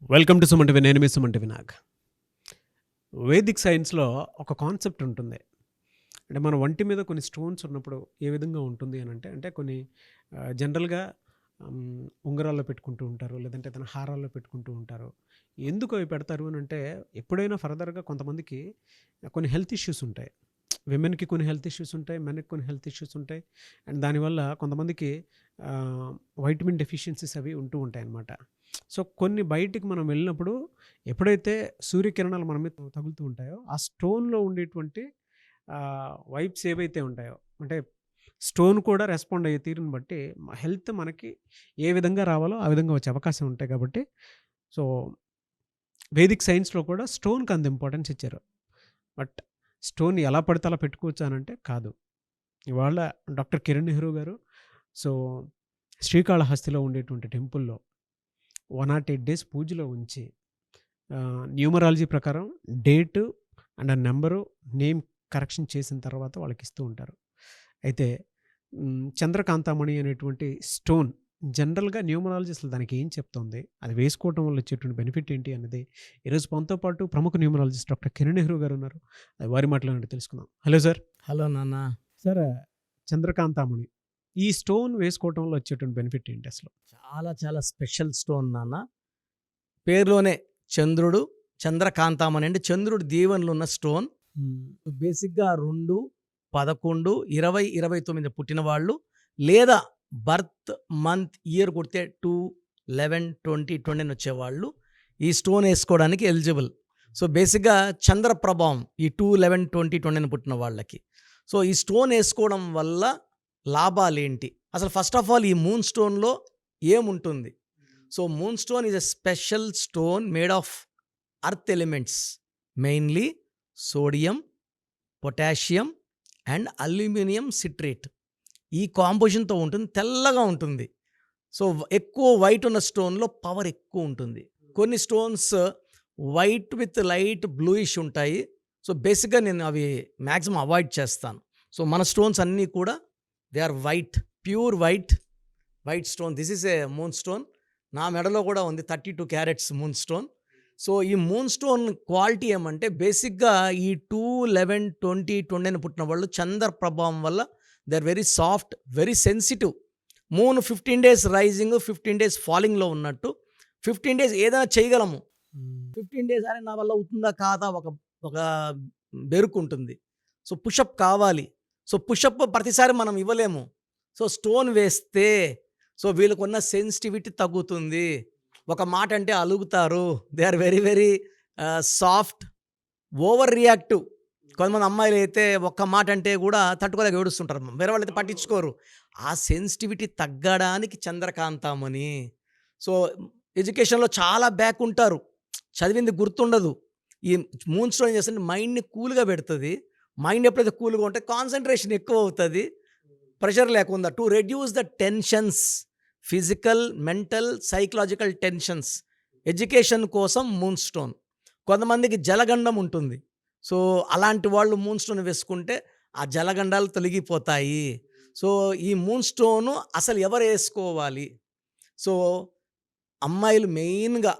Welcome to Suman TV. నేను మీ Suman TV Nag. Vedic సైన్స్‌లో ఒక కాన్సెప్ట్ ఉంటుంది. అంటే మన ఒంటి మీద కొన్ని స్టోన్స్ ఉన్నప్పుడు ఏ విధంగా ఉంటుంది అనంటే, అంటే కొన్ని జనరల్‌గా ఉంగరాల్లో పెట్టుకుంటూ ఉంటారు. లేదంటే ఏదైనా హారాల్లో పెట్టుకుంటూ ఉంటారు. ఎందుకు అవి పెడతారు అనంటే, ఎప్పుడైనా ఫర్దర్‌గా కొంతమందికి కొన్ని హెల్త్ ఇష్యూస్ ఉంటాయి. విమెన్‌కి కొన్ని హెల్త్ ఇష్యూస్ ఉంటాయి. మెన్‌కి కొన్ని హెల్త్ ఇష్యూస్ ఉంటాయి. అండ్ దానివల్ల కొంతమందికి వైటమిన్ డెఫిషియన్సీస్ అవి ఉంటూ ఉంటాయన్నమాట. సో, కొన్ని బయటికి మనం వెళ్ళినప్పుడు ఎప్పుడైతే సూర్యకిరణాలు మన మీద తగులుతూ ఉంటాయో, ఆ స్టోన్‌లో ఉండేటువంటి వైబ్స్ ఏవైతే ఉంటాయో, అంటే స్టోన్ కూడా రెస్పాండ్ అయ్యే తీరుని బట్టి హెల్త్ మనకి ఏ విధంగా రావాలో ఆ విధంగా వచ్చే అవకాశం ఉంటాయి కాబట్టి, సో, వేదిక్ సైన్స్‌లో కూడా స్టోన్‌కి అంత ఇంపార్టెన్స్ ఇచ్చారు. బట్ స్టోన్ ఎలా పడితే అలా పెట్టుకోవచ్చా అనంటే కాదు. ఇవాళ డాక్టర్ కిరణ్ నెహ్రూ గారు సో, శ్రీకాళహస్తిలో ఉండేటువంటి టెంపుల్‌లో 108 డేస్ పూజలో ఉంచి న్యూమరాలజీ ప్రకారం డేటు అండ్ ఆ నెంబరు, నేమ్ కరెక్షన్ చేసిన తర్వాత వాళ్ళకిస్తూ ఉంటారు. అయితే చంద్రకాంతామణి అనేటువంటి స్టోన్ జనరల్‌గా న్యూమరాలజీ అసలు దానికి ఏం చెప్తుంది? అది వేసుకోవటం వల్ల వచ్చేటువంటి బెనిఫిట్ ఏంటి అన్నది ఈరోజు మనతో పాటు ప్రముఖ న్యూమరాలజిస్ట్ డాక్టర్ కిరణ్ నెహ్రూ గారు ఉన్నారు. వారి మాటలోనే తెలుసుకుందాం. Hello sir. హలో నాన్న. సార్, చంద్రకాంతామణి ఈ స్టోన్ వేసుకోవటం వల్ల వచ్చేటువంటి బెనిఫిట్ ఏంటి అసలు? చాలా చాలా స్పెషల్ స్టోన్ నాన్న. పేరులోనే చంద్రుడు, చంద్రకాంతామణి అంటే చంద్రుడి దీవెనలు ఉన్న స్టోన్. బేసిక్‌గా 2, 11, 20, 29 పుట్టిన వాళ్ళు, లేదా బర్త్ మంత్, ఇయర్ కొడితే 2, 11, 20, 29 వచ్చేవాళ్ళు ఈ స్టోన్ వేసుకోవడానికి ఎలిజిబుల్. సో, బేసిక్‌గా చంద్ర ప్రభావం ఈ 2, 11, 20, 29 పుట్టిన వాళ్ళకి. సో, ఈ స్టోన్ వేసుకోవడం వల్ల లాభాలేంటి? అసలు ఫస్ట్ ఆఫ్ ఆల్ ఈ మూన్ స్టోన్‌లో ఏముంటుంది? So, moon stone is a special stone made of earth elements, mainly sodium, potassium and aluminium citrate. ఈ కాంపోజిషన్‌తో ఉంటుంది. తెల్లగా ఉంటుంది. సో, ఎక్కువ వైట్ ఉన్న స్టోన్‌లో పవర్ ఎక్కువ ఉంటుంది. కొన్ని stones white with light bluish ఉంటాయి. సో, బేసిక్‌గా నేను అవి మ్యాక్సిమం అవాయిడ్ చేస్తాను. సో, మన స్టోన్స్ అన్నీ కూడా they are white, pure white stone. This is a moon stone. నా మెడలో కూడా ఉంది 32 క్యారెట్స్ మూన్ స్టోన్. సో, ఈ మూన్ స్టోన్ క్వాలిటీ ఏమంటే బేసిక్‌గా ఈ 2, 11, 20, 29 పుట్టిన వాళ్ళు చంద్ర ప్రభావం వల్ల they are very soft, very sensitive. Moon 15 days rising, 15 days ఫాలింగ్‌లో ఉన్నట్టు 15 డేస్ ఏదైనా చేయగలము. 15 డేస్ అరే నా వల్ల అవుతుందా కాదా ఒక బెరుకుంటుంది. సో, పుషప్ కావాలి. సో, పుషప్ ప్రతిసారి మనం ఇవ్వలేము. సో, స్టోన్ వేస్తే సో, వీళ్ళకున్న సెన్సిటివిటీ తగ్గుతుంది. ఒక మాట అంటే అలుగుతారు. They are very very soft, over reactive. కొంతమంది అమ్మాయిలైతే ఒక్క మాట అంటే కూడా తట్టుకోలేక ఏడుస్తుంటారు. వేరే వాళ్ళైతే పట్టించుకోరు. ఆ సెన్సిటివిటీ తగ్గడానికి చంద్రకాంతామణి. సో, ఎడ్యుకేషన్‌లో చాలా బ్యాక్ ఉంటారు. చదివింది గుర్తుండదు. ఈ మూన్ స్టోన్ ఏం చేస్తుందంటే మైండ్‌ని కూల్‌గా పెడుతది. మైండ్ ఎప్పుడైతే కూల్‌గా ఉంటే కాన్సంట్రేషన్ ఎక్కువ అవుతది. ప్రెషర్ లేకుండా to reduce the tensions, physical, mental, psychological tensions. Education కోసం మూన్ స్టోన్. కొంతమందికి జలగండం ఉంటుంది. సో, అలాంటి వాళ్ళు మూన్ స్టోన్ వేసుకుంటే ఆ జలగండాలు తొలగిపోతాయి. సో, ఈ మూన్ స్టోను అసలు ఎవరు వేసుకోవాలి? సో, అమ్మాయిలు మెయిన్‌గా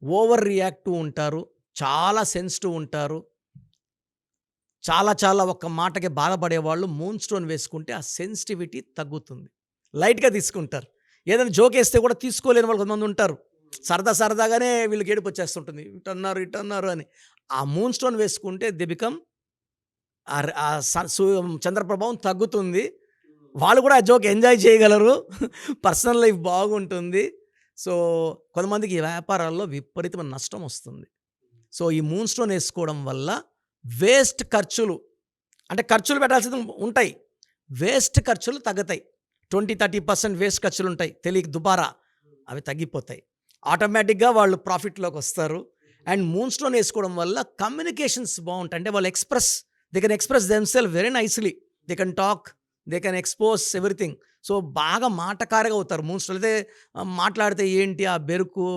ఓవర్ రియాక్టివ్ ఉంటారు. చాలా సెన్సిటివ్ ఉంటారు. చాలా చాలా ఒక్క మాటకి బాధపడేవాళ్ళు మూన్ స్టోన్ వేసుకుంటే ఆ సెన్సిటివిటీ తగ్గుతుంది. లైట్‌గా తీసుకుంటారు. ఏదైనా జోకేస్తే కూడా తీసుకోలేని వాళ్ళు కొంతమంది ఉంటారు. సరదాగానే వీళ్ళకి ఏడుపొచ్చేస్తుంటుంది. ఇటన్నారు అని. ఆ మూన్ స్టోన్ వేసుకుంటే దే బికమ్ ఆర్ ఆ స సు చంద్రప్రభావం తగ్గుతుంది. వాళ్ళు కూడా ఆ జోక్ ఎంజాయ్ చేయగలరు. పర్సనల్ లైఫ్ బాగుంటుంది. సో, కొంతమందికి ఈ వ్యాపారాల్లో విపరీతమైన నష్టం వస్తుంది. సో, ఈ మూన్ స్టోన్ వేసుకోవడం వల్ల వేస్ట్ ఖర్చులు, అంటే ఖర్చులు పెట్టాల్సింది ఉంటాయి. వేస్ట్ ఖర్చులు తగ్గుతాయి. 20-30% వేస్ట్ ఖర్చులు ఉంటాయి. తెలియక దుబారా అవి తగ్గిపోతాయి. ఆటోమేటిక్‌గా వాళ్ళు ప్రాఫిట్‌లోకి వస్తారు. అండ్ మూన్ స్టోన్ వేసుకోవడం వల్ల కమ్యూనికేషన్స్ బాగుంటాయి. అంటే వాళ్ళు they can express themself very nicely. They can talk, they can expose everything. So, బాగా మాటకారిగా అవుతారు మూన్ స్టోన్. అయితే మాట్లాడితే ఏంటి ఆ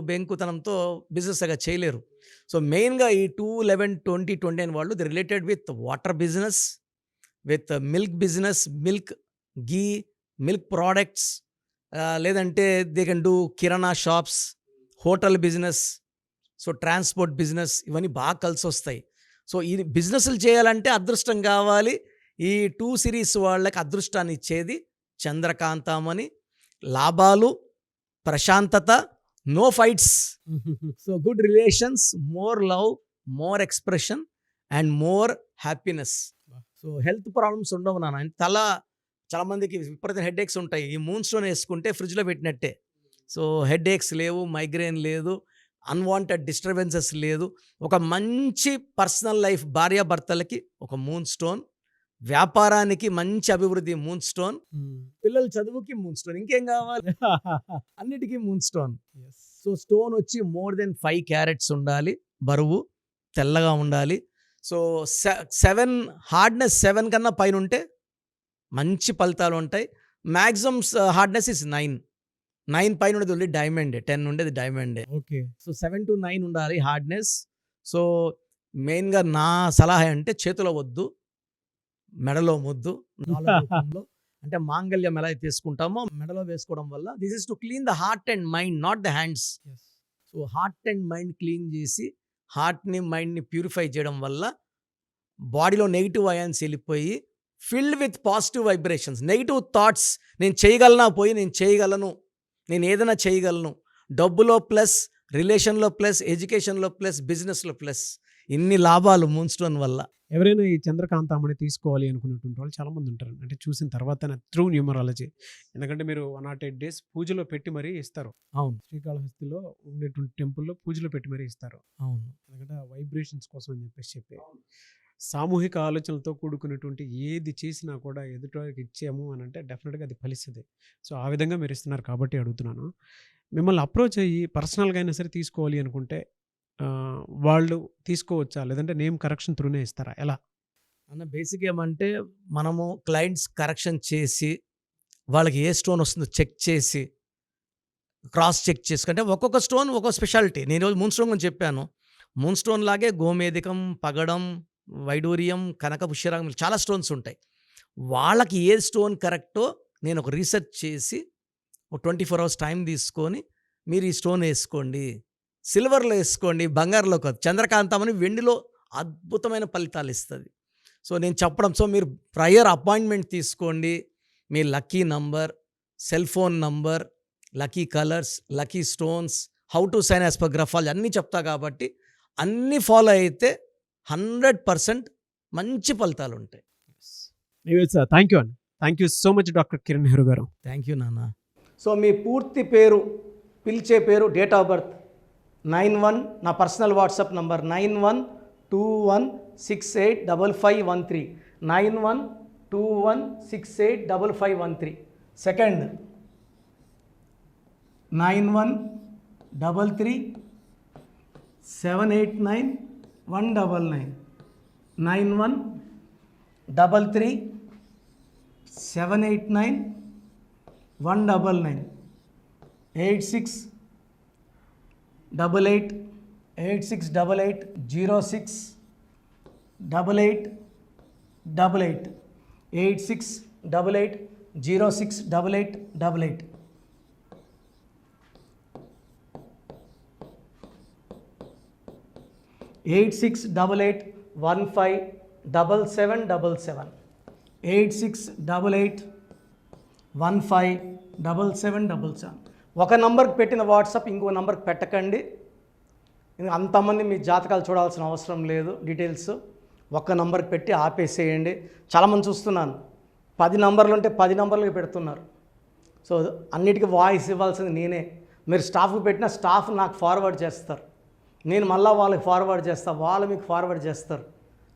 బెంకుతనంతో బిజినెస్ చేయలేరు. సో, మెయిన్‌గా ఈ 2, 11, 20, 29 వాళ్ళు they related with water business, with milk business, ghee, milk products, లేదంటే they can do kirana shops, hotel business, so transport business ఇవన్నీ బాగా కలిసొస్తాయి. సో ఇది బిజినెస్‌లు చేయాలంటే అదృష్టం కావాలి. ఈ 2 సిరీస్ వాళ్ళకి అదృష్టాన్ని ఇచ్చేది చంద్రకాంతమని. లాభాలు, ప్రశాంతత, no fights. So good relations, more love, more expression and more happiness. So health problems ఉండవు నాన్న. చాలా మందికి విపరీత హెడేక్స్ ఉంటాయి. ఈ మూన్ స్టోన్ వేసుకుంటే ఫ్రిడ్జ్‌లో పెట్టినట్టే. సో హెడేక్స్ లేవు, మైగ్రేన్ లేదు, అన్‌వాంటెడ్ డిస్టర్బెన్సెస్ లేదు. ఒక మంచి పర్సనల్ లైఫ్ భార్యాభర్తలకి ఒక మూన్ స్టోన్, వ్యాపారానికి మంచి అభివృద్ధి మూన్ స్టోన్, పిల్లల చదువుకి మూన్ స్టోన్, ఇంకేం కావాలి? అన్నిటికీ మూన్ స్టోన్. సో స్టోన్ వచ్చి మోర్ దెన్ 5 క్యారెట్స్ ఉండాలి, బరువు, తెల్లగా ఉండాలి. సో 7 హార్డ్నెస్ 7 కన్నా పైన ఉంటే మంచి ఫలితాలు ఉంటాయి. మ్యాక్సిమం హార్డ్నెస్ ఇస్ 9 పైన ఉండేది ఓన్లీ డైమండే, 10 ఉండేది డైమండే. ఓకే. సో 7 to 9 ఉండాలి హార్డ్నెస్. సో మెయిన్గా నా సలహా అంటే చేతిలో వద్దు, మెడలో ముద్దు, నాలుగు రూపంలో. అంటే మాంగళ్యం ఎలా అయితే తీసుకుంటామో మెడలో వేసుకోవడం వల్ల this is to clean the heart and mind, not the hands. So heart and mind clean చేసి హార్ట్ని మైండ్ని ప్యూరిఫై చేయడం వల్ల బాడీలో నెగిటివ్ అయాన్స్ వెళ్ళిపోయి filled with positive vibrations. Negative thoughts, నేను చేయగలనా, పోయి నేను చేయగలను, నేను ఏదైనా చేయగలను, డబ్బులో ప్లస్, రిలేషన్లో ప్లస్, ఎడ్యుకేషన్లో ప్లస్, బిజినెస్లో ప్లస్, ఇన్ని లాభాలు మూన్ స్టోన్ వల్ల. ఎవరైనా ఈ చంద్రకాంతమని తీసుకోవాలి అనుకున్నటువంటి వాళ్ళు చాలామంది ఉంటారు. అంటే చూసిన తర్వాత త్రూ న్యూమరాలజీ, ఎందుకంటే మీరు 108 డేస్ పూజలో పెట్టి మరీ ఇస్తారు. అవును, శ్రీకాళహస్తిలో ఉండేటువంటి టెంపుల్లో పూజలో పెట్టి మరీ ఇస్తారు. అవును. ఎందుకంటే వైబ్రేషన్స్ కోసం అని చెప్పి సామూహిక ఆలోచనలతో కూడుకున్నటువంటి ఏది చేసినా కూడా ఎదుటివారికి ఇచ్చాము అని అంటే డెఫినెట్గా అది ఫలిస్తుంది. సో ఆ విధంగా మీరు ఇస్తున్నారు కాబట్టి అడుగుతున్నాను. మిమ్మల్ని అప్రోచ్ అయ్యి పర్సనల్గా అయినా సరే తీసుకోవాలి అనుకుంటే వాళ్ళు తీసుకోవచ్చా, లేదంటే నేమ్ కరెక్షన్ త్రూనే ఇస్తారా, ఎలా? అన్న బేసిక్ ఏమంటే మనము క్లయింట్స్ కరెక్షన్ చేసి వాళ్ళకి ఏ స్టోన్ వస్తుందో చెక్ చేసి క్రాస్ చెక్ చేసుకుంటే ఒక్కొక్క స్టోన్ ఒక్కొక్క స్పెషాలిటీ. నేను ఈరోజు మూన్ స్టోన్ గురించి చెప్పాను. మూన్ స్టోన్ లాగే గోమేధికం, పగడం, వైడూర్యం, కనక పుష్యరాగం చాలా స్టోన్స్ ఉంటాయి. వాళ్ళకి ఏ స్టోన్ కరెక్టో నేను ఒక రీసెర్చ్ చేసి ఒక 24 hours టైం తీసుకొని మీరు ఈ స్టోన్ వేసుకోండి, సిల్వర్లో వేసుకోండి, బంగారులో కాదు. చంద్రకాంతమని వెండిలో అద్భుతమైన ఫలితాలు ఇస్తుంది. సో నేను చెప్పడం, సో మీరు ప్రయర్ అపాయింట్మెంట్ తీసుకోండి. మీ lucky number, cell phone number, lucky colours, lucky stones, how to sign as per graphology అన్నీ చెప్తా కాబట్టి అన్నీ ఫాలో అయితే 100% మంచి ఫలితాలు ఉంటాయి. థ్యాంక్ యూ అండి. Thank you so much doctor Kiran Nehru గారు. థ్యాంక్ యూ నాన్న. సో మీ పూర్తి పేరు, పిలిచే పేరు, డేట్ ఆఫ్ బర్త్ 91, నా personal WhatsApp number 9121685513, 9121685513. Second 9133789199, 9133789199, 8688068888, 8688068888. Eight 8688157777, 8688157777. ఒక నంబర్కి పెట్టిన వాట్సాప్ ఇంకో నంబర్కి పెట్టకండి. అంతమంది మీ జాతకాలు చూడాల్సిన అవసరం లేదు. డీటెయిల్స్ ఒక్క నంబర్కి పెట్టి ఆపేసేయండి. చాలామంది చూస్తున్నాను 10 నంబర్లు ఉంటే 10 నంబర్లకి పెడుతున్నారు. సో అన్నిటికీ వాయిస్ ఇవ్వాల్సింది నేనే. మీరు స్టాఫ్కి పెట్టిన స్టాఫ్ నాకు ఫార్వర్డ్ చేస్తారు, నేను మళ్ళీ వాళ్ళకి ఫార్వర్డ్ చేస్తాను, వాళ్ళు మీకు ఫార్వర్డ్ చేస్తారు.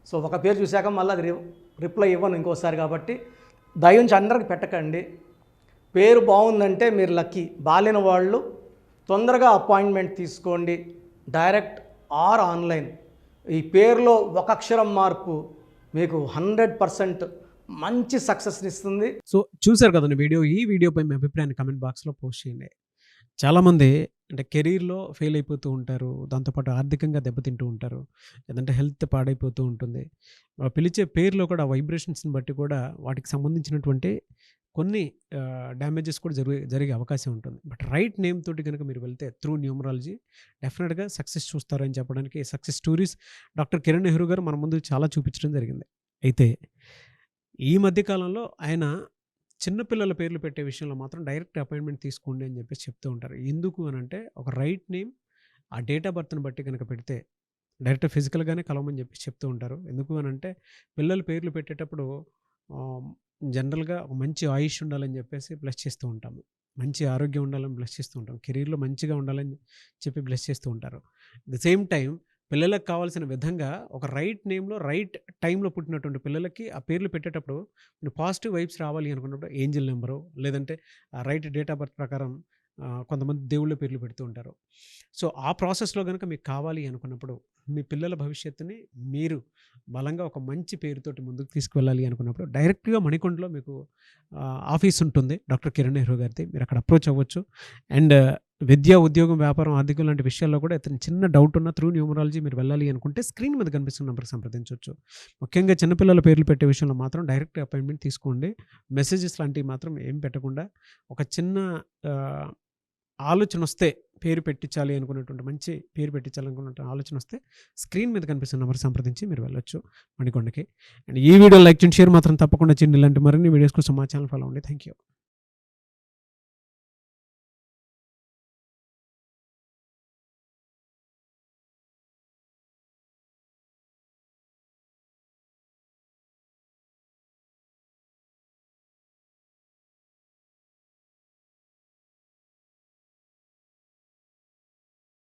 సో ఒక పేరు చూశాక మళ్ళీ అది రిప్లై ఇవ్వను ఇంకోసారి. కాబట్టి దయించి అందరికి పెట్టకండి. పేరు బాగుందంటే మీరు లక్కీ. బాలేని వాళ్ళు తొందరగా అపాయింట్మెంట్ తీసుకోండి, డైరెక్ట్ ఆర్ ఆన్లైన్. ఈ పేరులో ఒక అక్షరం మార్పు మీకు 100% మంచి సక్సెస్ని ఇస్తుంది. సో చూశారు కదండి వీడియో. ఈ వీడియోపై మీ అభిప్రాయాన్ని కమెంట్ బాక్స్లో పోస్ట్ చేయండి. చాలామంది అంటే కెరీర్లో ఫెయిల్ అయిపోతూ ఉంటారు, దాంతోపాటు ఆర్థికంగా దెబ్బతింటూ ఉంటారు, లేదంటే హెల్త్ పాడైపోతూ ఉంటుంది. పిలిచే పేరులో కూడా వైబ్రేషన్స్ని బట్టి కూడా వాటికి సంబంధించినటువంటి కొన్ని డ్యామేజెస్ కూడా జరిగే అవకాశం ఉంటుంది. బట్ రైట్ నేమ్ తోటి కనుక మీరు వెళ్తే త్రూ న్యూమరాలజీ డెఫినెట్గా సక్సెస్ చూస్తారని చెప్పడానికి success stories doctor Kiran Nehru గారు మన ముందు చాలా చూపించడం జరిగింది. అయితే ఈ మధ్యకాలంలో ఆయన చిన్నపిల్లల పేర్లు పెట్టే విషయంలో మాత్రం డైరెక్ట్ అపాయింట్మెంట్ తీసుకోండి అని చెప్పేసి చెప్తూ ఉంటారు. ఎందుకు అని అంటే ఒక రైట్ నేమ్ ఆ డేట్ ఆఫ్ బర్త్ని బట్టి కనుక పెడితే డైరెక్ట్ ఫిజికల్గానే కలవమని చెప్పి చెప్తూ ఉంటారు. ఎందుకు అని అంటే పిల్లల పేర్లు పెట్టేటప్పుడు జనరల్గా ఒక మంచి ఆయుష్ ఉండాలని చెప్పేసి బ్లెస్ చేస్తూ ఉంటాము, మంచి ఆరోగ్యం ఉండాలని బ్లెస్ చేస్తూ ఉంటాం, కెరీర్లో మంచిగా ఉండాలని చెప్పి బ్లెస్ చేస్తూ ఉంటారు. ద సేమ్ టైం పిల్లలకు కావాల్సిన విధంగా ఒక రైట్ నేమ్లో రైట్ టైంలో పుట్టినటువంటి పిల్లలకి ఆ పేర్లు పెట్టేటప్పుడు పాజిటివ్ వైబ్స్ రావాలి అనుకున్నప్పుడు ఏంజిల్ నెంబరు లేదంటే రైట్ డేట్ ఆఫ్ బర్త్ ప్రకారం కొంతమంది దేవుళ్ళ పేర్లు పెడుతూ ఉంటారు. సో ఆ ప్రాసెస్లో కనుక మీకు కావాలి అనుకున్నప్పుడు మీ పిల్లల భవిష్యత్తుని మీరు బలంగా ఒక మంచి పేరుతోటి ముందుకు తీసుకువెళ్ళాలి అనుకున్నప్పుడు డైరెక్ట్గా మణికొండలో మీకు ఆఫీస్ ఉంటుంది డాక్టర్ కిరణ్ నెహ్రూ గారిది. మీరు అక్కడ అప్రోచ్ అవ్వచ్చు. అండ్ విద్య, ఉద్యోగం, వ్యాపారం, ఆర్థికం లాంటి విషయాల్లో కూడా ఏదైనా చిన్న డౌట్ ఉన్న త్రూ న్యూమరాలజీ మీరు వెళ్ళాలి అనుకుంటే స్క్రీన్ మీద కనిపిస్తున్న నెంబర్కి సంప్రదించవచ్చు. ముఖ్యంగా చిన్నపిల్లల పేర్లు పెట్టే విషయంలో మాత్రం డైరెక్ట్ అపాయింట్మెంట్ తీసుకోండి. మెసేజెస్ లాంటివి మాత్రం ఏం పెట్టకుండా ఒక చిన్న ఆలోచన వస్తే పేరు పెట్టించాలి అనుకున్నటువంటి మంచి పేరు పెట్టించాలనుకున్న ఆలోచన వస్తే స్క్రీన్ మీద కనిపిస్తున్న నెంబర్ సంప్రదించి మీరు వెళ్ళొచ్చు మణికొండకి. అండ్ ఈ వీడియో లైక్ చేయండి, షేర్ మాత్రం తప్పకుండా చేయండి. ఇలాంటి మరిన్ని వీడియోస్ కోసం మా ఛానల్ ఫాలో అవ్వండి. Thank you.